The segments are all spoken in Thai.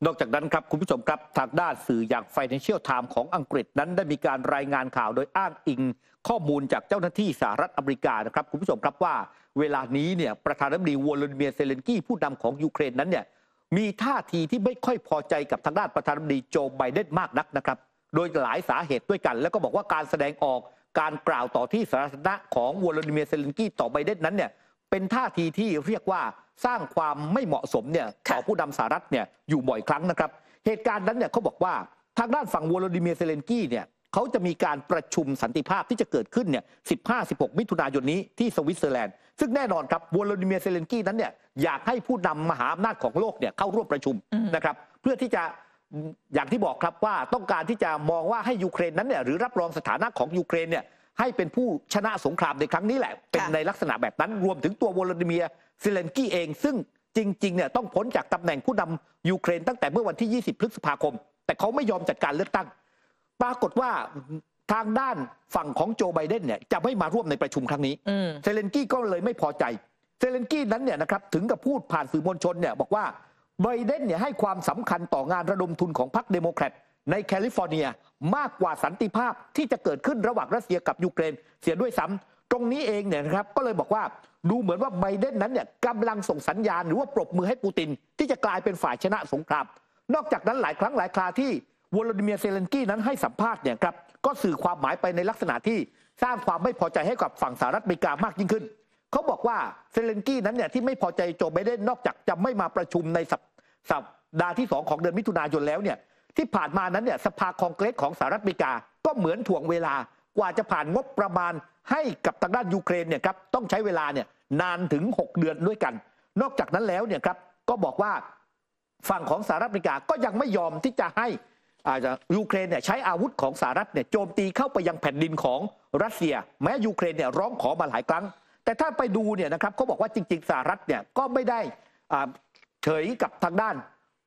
นอกจากนั้นครับคุณผู้ชมครับทางด้านสื่ออย่าง Financial Times ของอังกฤษนั้นได้มีการรายงานข่าวโดยอ้างอิงข้อมูลจากเจ้าหน้าที่สหรัฐอเมริกานะครับคุณผู้ชมครับว่าเวลานี้เนี่ยประธานาธิบดีวโลดิเมียร์เซเลนกี้ผู้นำของยูเครนนั้นเนี่ยมีท่าทีที่ไม่ค่อยพอใจกับทางด้านประธานาธิบดีโจไบเดนมากนักนะครับโดยหลายสาเหตุด้วยกันแล้วก็บอกว่าการแสดงออกการกล่าวต่อที่สาธารณะของวโลดิเมียร์เซเลนกี้ต่อไบเดนนั้นเนี่ยเป็นท่าทีที่เรียกว่าสร้างความไม่เหมาะสมเนี่ยต่อผู้นำสหรัฐเนี่ยอยู่บ่อยครั้งนะครับเหตุการณ์นั้นเนี่ยเขาบอกว่าทางด้านฝั่งวโลดิเมียร์เซเลนกี้เนี่ยเขาจะมีการประชุมสันติภาพที่จะเกิดขึ้นเนี่ย 15-16 มิถุนายนนี้ที่สวิตเซอร์แลนด์ซึ่งแน่นอนครับวโลดิเมียร์เซเลนกี้นั้นเนี่ยอยากให้ผู้นำมหาอำนาจของโลกเนี่ยเข้าร่วมประชุมนะครับเพื่อที่จะอย่างที่บอกครับว่าต้องการที่จะมองว่าให้ยูเครนนั้นเนี่ยหรือรับรองสถานะของยูเครนเนี่ยให้เป็นผู้ชนะสงครามในครั้งนี้แหละเป็นในลักษณะแบบนั้นรวมถึงตัววโลดิเมียร์เซเลนกี้เองซึ่งจริงๆเนี่ยต้องพ้นจากตำแหน่งผู้นำยูเครนตั้งแต่เมื่อวันที่ 20 พฤษภาคมแต่เขาไม่ยอมจัดการเลือกตั้งปรากฏว่าทางด้านฝั่งของโจไบเดนเนี่ยจะไม่มาร่วมในประชุมครั้งนี้เซเลนกี้ก็เลยไม่พอใจเซเลนกี้นั้นเนี่ยนะครับถึงกับพูดผ่านสื่อมวลชนเนี่ยบอกว่าไบเดนเนี่ยให้ความสำคัญต่องานระดมทุนของพรรคเดโมแครตในแคลิฟอร์เนียมากกว่าสันติภาพที่จะเกิดขึ้นระหว่างรัสเซียกับยูเครนเสียด้วยซ้ำตรงนี้เองเนี่ยนะครับก็เลยบอกว่าดูเหมือนว่าไบเดนนั้นเนี่ยกำลังส่งสัญญาณหรือว่าปรบมือให้ปูตินที่จะกลายเป็นฝ่ายชนะสงครามนอกจากนั้นหลายครั้งหลายคราที่วโลดิเมียร์เซเลนกี้นั้นให้สัมภาษณ์เนี่ยครับก็สื่อความหมายไปในลักษณะที่สร้างความไม่พอใจให้กับฝั่งสหรัฐอเมริกามากยิ่งขึ้นเขาบอกว่าเซเลนกี้นั้นเนี่ยที่ไม่พอใจโจไบเดนนอกจากจะไม่มาประชุมในสัปดาห์ที่2ของเดือนมิถุนายนแล้วเนี่ยที่ผ่านมานั้นเนี่ยสภาคองเกรสของสหรัฐอเมริกาก็เหมือนถ่วงเวลากว่าจะผ่านงบประมาณให้กับทางด้านยูเครนเนี่ยครับต้องใช้เวลาเนี่ยนานถึง6 เดือนด้วยกันนอกจากนั้นแล้วเนี่ยครับก็บอกว่าฝั่งของสหรัฐอเมริกาก็ยังไม่ยอมที่จะให้ยูเครนเนี่ยใช้อาวุธของสหรัฐเนี่ยโจมตีเข้าไปยังแผ่นดินของรัสเซียแม้ยูเครนเนี่ยร้องขอมาหลายครั้งแต่ถ้าไปดูเนี่ยนะครับเขาบอกว่าจริงๆสหรัฐเนี่ยก็ไม่ได้เฉยกับทางด้าน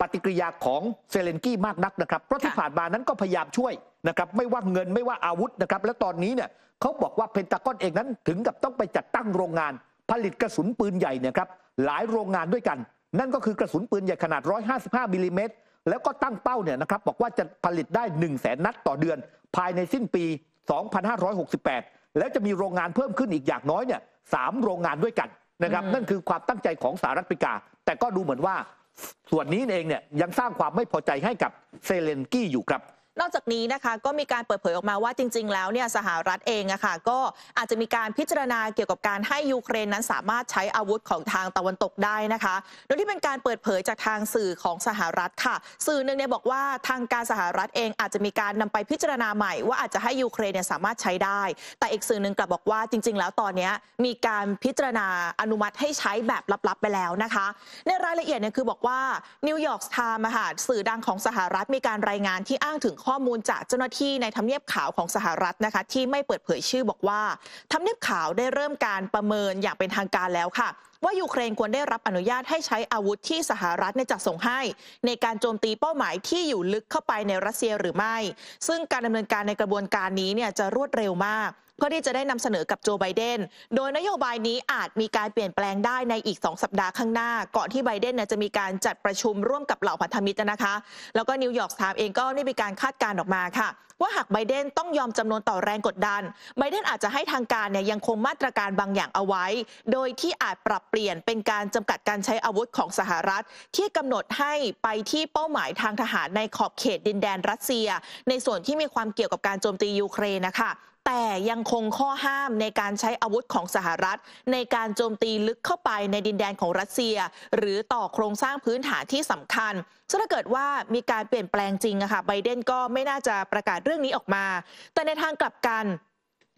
ปฏิกิริยาของเซเลนกี้มากนักนะครับเพราะที่ผ่านมานั้นก็พยายามช่วยนะครับไม่ว่าเงินไม่ว่าอาวุธนะครับและตอนนี้เนี่ยเขาบอกว่าเพนตากอนเองนั้นถึงกับต้องไปจัดตั้งโรงงานผลิตกระสุนปืนใหญ่เนี่ยครับหลายโรงงานด้วยกันนั่นก็คือกระสุนปืนใหญ่ขนาด155 มิลลิเมตรแล้วก็ตั้งเป้าเนี่ยนะครับบอกว่าจะผลิตได้ 100,000 นัดต่อเดือนภายในสิ้นปี 2568 แล้วจะมีโรงงานเพิ่มขึ้นอีกอย่างน้อยเนี่ย3 โรงงานด้วยกันนะครับนั่นคือความตั้งใจของสหรัฐอเมริกาแต่ก็ดูเหมือนว่าส่วนนี้เองเนี่ยยังสร้างความไม่พอใจให้กับเซเลนกี้อยู่ครับนอกจากนี้นะคะก็มีการเปิดเผยออกมาว่าจริงๆแล้วเนี่ยสหรัฐเองอะค่ะก็อาจจะมีการพิจารณาเกี่ยวกับการให้ยูเครนนั้นสามารถใช้อาวุธของทางตะวันตกได้นะคะโดยที่เป็นการเปิดเผยจากทางสื่อของสหรัฐค่ะสื่อหนึ่งเนี่ยบอกว่าทางการสหรัฐเองอาจจะมีการนำไปพิจารณาใหม่ว่าอาจจะให้ยูเครนเนี่ยสามารถใช้ได้แต่อีกสื่อหนึ่งกลับบอกว่าจริงๆแล้วตอนนี้มีการพิจารณาอนุมัติให้ใช้แบบลับๆไปแล้วนะคะในรายละเอียดเนี่ยคือบอกว่านิวยอร์กไทม์สื่อดังของสหรัฐมีการรายงานที่อ้างถึงข้อมูลจากเจ้าหน้าที่ในทำเนียบขาวของสหรัฐนะคะที่ไม่เปิดเผยชื่อบอกว่าทำเนียบขาวได้เริ่มการประเมินอย่างเป็นทางการแล้วค่ะว่ายูเครนควรได้รับอนุญาตให้ใช้อาวุธที่สหรัฐจัดส่งให้ในการโจมตีเป้าหมายที่อยู่ลึกเข้าไปในรัสเซียหรือไม่ซึ่งการดำเนินการในกระบวนการนี้เนี่ยจะรวดเร็วมากเพื่อที่จะได้นำเสนอกับโจไบเดนโดยนโยบายนี้อาจมีการเปลี่ยนแปลงได้ในอีก2 สัปดาห์ข้างหน้าก่อนที่ไบเดนจะมีการจัดประชุมร่วมกับเหล่าพันธมิตรนะคะแล้วก็นิวยอร์กไทม์เองก็ได้มีการคาดการณ์ออกมาค่ะว่าหากไบเดนต้องยอมจำนนต่อแรงกดดันไบเดนอาจจะให้ทางการยังคงมาตรการบางอย่างเอาไว้โดยที่อาจปรับเปลี่ยนเป็นการจำกัดการใช้อาวุธของสหรัฐที่กำหนดให้ไปที่เป้าหมายทางทหารในขอบเขตดินแดนรัสเซียในส่วนที่มีความเกี่ยวกับการโจมตียูเครนนะคะแต่ยังคงข้อห้ามในการใช้อาวุธของสหรัฐในการโจมตีลึกเข้าไปในดินแดนของรัสเซียหรือต่อโครงสร้างพื้นฐานที่สำคัญซึ่งถ้าเกิดว่ามีการเปลี่ยนแปลงจริงไบเดนก็ไม่น่าจะประกาศเรื่องนี้ออกมาแต่ในทางกลับกัน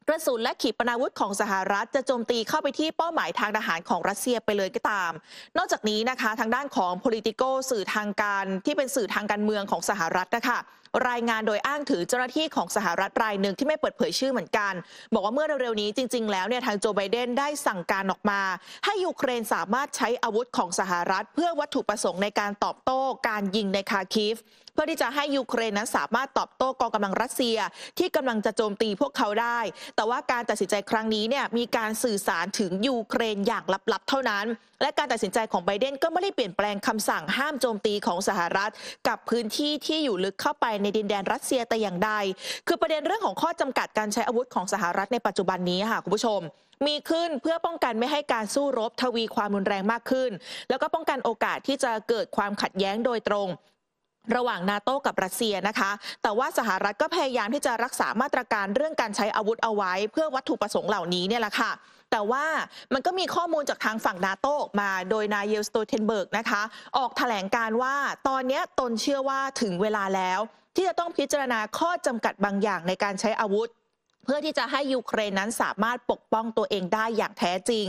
กระสุนและขีปนาวุธของสหรัฐจะโจมตีเข้าไปที่เป้าหมายทางทหารของรัสเซียไปเลยก็ตามนอกจากนี้นะคะทางด้านของ Politico สื่อทางการที่เป็นสื่อทางการเมืองของสหรัฐนะคะรายงานโดยอ้างถึงเจ้าหน้าที่ของสหรัฐรายหนึ่งที่ไม่เปิดเผยชื่อเหมือนกันบอกว่าเมื่อเร็วๆนี้จริงๆแล้วเนี่ยทางโจไบเดนได้สั่งการออกมาให้ยูเครนสามารถใช้อาวุธของสหรัฐเพื่อวัตถุประสงค์ในการตอบโต้การยิงในคาร์คิฟ เพื่อที่จะให้ยูเครนนั้นสามารถตอบโต้กองกำลังรัสเซียที่กำลังจะโจมตีพวกเขาได้แต่ว่าการตัดสินใจครั้งนี้เนี่ยมีการสื่อสารถึงยูเครนอย่างลับๆเท่านั้นและการตัดสินใจของไบเดนก็ไม่ได้เปลี่ยนแปลงคำสั่งห้ามโจมตีของสหรัฐกับพื้นที่ที่อยู่ลึกเข้าไปในดินแดนรัสเซียแต่อย่างใดคือประเด็นเรื่องของข้อจำกัดการใช้อาวุธของสหรัฐในปัจจุบันนี้ค่ะคุณผู้ชมมีขึ้นเพื่อป้องกันไม่ให้การสู้รบทวีความรุนแรงมากขึ้นแล้วก็ป้องกันโอกาสที่จะเกิดความขัดแย้งโดยตรงระหว่างนาโต้กับรัสเซียนะคะแต่ว่าสหรัฐก็พยายามที่จะรักษามาตรการเรื่องการใช้อาวุธเอาไว้เพื่อวัตถุประสงค์เหล่านี้เนี่ยแหละค่ะแต่ว่ามันก็มีข้อมูลจากทางฝั่งนาโต้ออกมาโดยนายเยลสโตเทนเบิร์กนะคะออกแถลงการว่าตอนนี้ตนเชื่อว่าถึงเวลาแล้วที่จะต้องพิจารณาข้อจำกัดบางอย่างในการใช้อาวุธเพื่อที่จะให้ยูเครนนั้นสามารถปกป้องตัวเองได้อย่างแท้จริง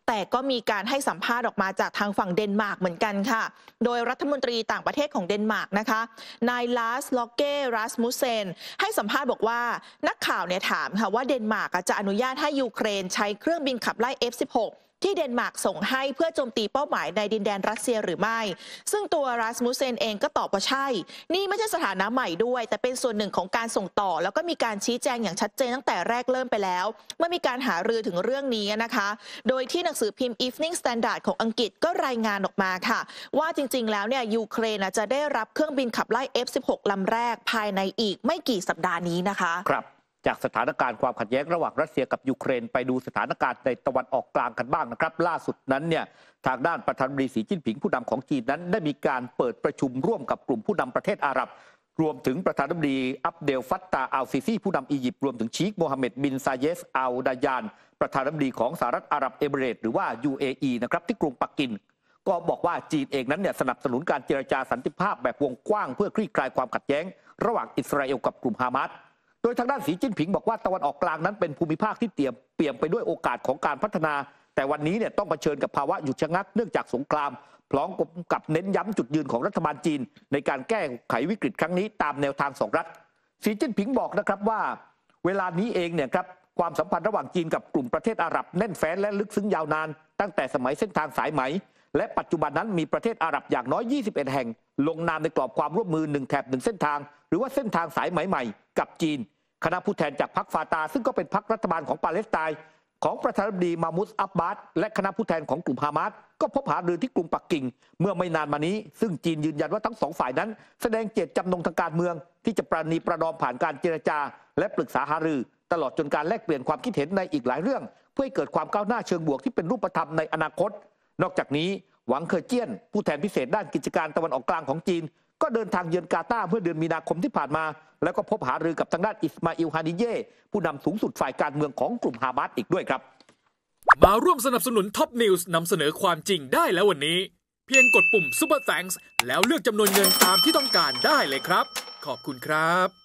แต่ก็มีการให้สัมภาษณ์ออกมาจากทางฝั่งเดนมาร์กเหมือนกันค่ะโดยรัฐมนตรีต่างประเทศของเดนมาร์กนะคะนายลาสล็อกเก้รัสมุเซนให้สัมภาษณ์บอกว่านักข่าวเนี่ยถามค่ะว่าเดนมาร์กจะอนุญาตให้ยูเครนใช้เครื่องบินขับไล่ F-16ที่เดนมาร์กส่งให้เพื่อโจมตีเป้าหมายในดินแดนรัสเซียหรือไม่ซึ่งตัวรัสมุเซนเองก็ตอบว่าใช่นี่ไม่ใช่สถานะใหม่ด้วยแต่เป็นส่วนหนึ่งของการส่งต่อแล้วก็มีการชี้แจงอย่างชัดเจนตั้งแต่แรกเริ่มไปแล้วเมื่อมีการหารือถึงเรื่องนี้นะคะโดยที่หนังสือพิมพ์ Evening Standard ของอังกฤษก็รายงานออกมาค่ะว่าจริงๆแล้วเนี่ยยูเครนจะได้รับเครื่องบินขับไล่ F-16 ลำแรกภายในอีกไม่กี่สัปดาห์นี้นะคะครับจากสถานการณ์ความขัดแย้งระหว่างรัสเซียกับยูเครนไปดูสถานการณ์ในตะวันออกกลางกันบ้างนะครับล่าสุดนั้นเนี่ยทางด้านประธานาธิบดีสีจิ้นผิงผู้นำของจีนนั้นได้มีการเปิดประชุมร่วมกับกลุ่มผู้นำประเทศอาหรับรวมถึงประธานาธิบดีอับเดลฟัตตาอัลซิซีผู้นำอียิปต์รวมถึงชีคโมฮัมเหม็ดบินซาเยสอัลดายานประธานาธิบดีของสหรัฐอาหรับเอมิเรตส์หรือว่า UAE นะครับที่กรุงปักกิ่งก็บอกว่าจีนเองนั้นเนี่ยสนับสนุนการเจรจาสันติภาพแบบวงกว้างเพื่อคลี่คลายความขัดแย้งระหว่างอิสราเอลกับกลุ่มฮามาสโดยทางด้านสีจิ้นผิงบอกว่าตะวันออกกลางนั้นเป็นภูมิภาคที่เปี่ยมไปด้วยโอกาสของการพัฒนาแต่วันนี้เนี่ยต้องเผชิญกับภาวะหยุดชะงักเนื่องจากสงครามพร้อมกับเน้นย้ำจุดยืนของรัฐบาลจีนในการแก้ไขวิกฤตครั้งนี้ตามแนวทางสองรัฐสีจิ้นผิงบอกนะครับว่าเวลานี้เองเนี่ยครับความสัมพันธ์ระหว่างจีนกับกลุ่มประเทศอาหรับแน่นแฟ้นและลึกซึ้งยาวนานตั้งแต่สมัยเส้นทางสายไหมและปัจจุบันนั้นมีประเทศอาหรับอย่างน้อย21แห่งลงนามในกรอบความร่วมมือ1แถบ1เส้นทางหรือว่าเส้นทางสายไหมใหม่กับจีนคณะผู้แทนจากพรรคฟาตาซึ่งก็เป็นพรรครัฐบาลของปาเลสไตน์ของประธานาธิบดีมามุสอับบาสและคณะผู้แทนของกลุ่มฮามาสก็พบหารือที่กรุงปักกิ่งเมื่อไม่นานมานี้ซึ่งจีนยืนยันว่าทั้งสองฝ่ายนั้นแสดงเจตจำนงทางการเมืองที่จะประนีประนอมผ่านการเจรจาและปรึกษาหารือตลอดจนการแลกเปลี่ยนความคิดเห็นในอีกหลายเรื่องเพื่อให้เกิดความก้าวหน้าเชิงบวกที่เป็นรูปธรรมในอนาคตนอกจากนี้หวังเคอเจี้ยนผู้แทนพิเศษด้านกิจการตะวันออกกลางของจีนก็เดินทางเยือนกาตาร์เมื่อเดือนมีนาคมที่ผ่านมาแล้วก็พบหารือกับทางด้านอิสมาอิลฮานิเย่ผู้นำสูงสุดฝ่ายการเมืองของกลุ่มฮามาสอีกด้วยครับมาร่วมสนับสนุนท็อปนิวส์นำเสนอความจริงได้แล้ววันนี้เพียงกดปุ่ม Super Thanks แล้วเลือกจำนวนเงินตามที่ต้องการได้เลยครับขอบคุณครับ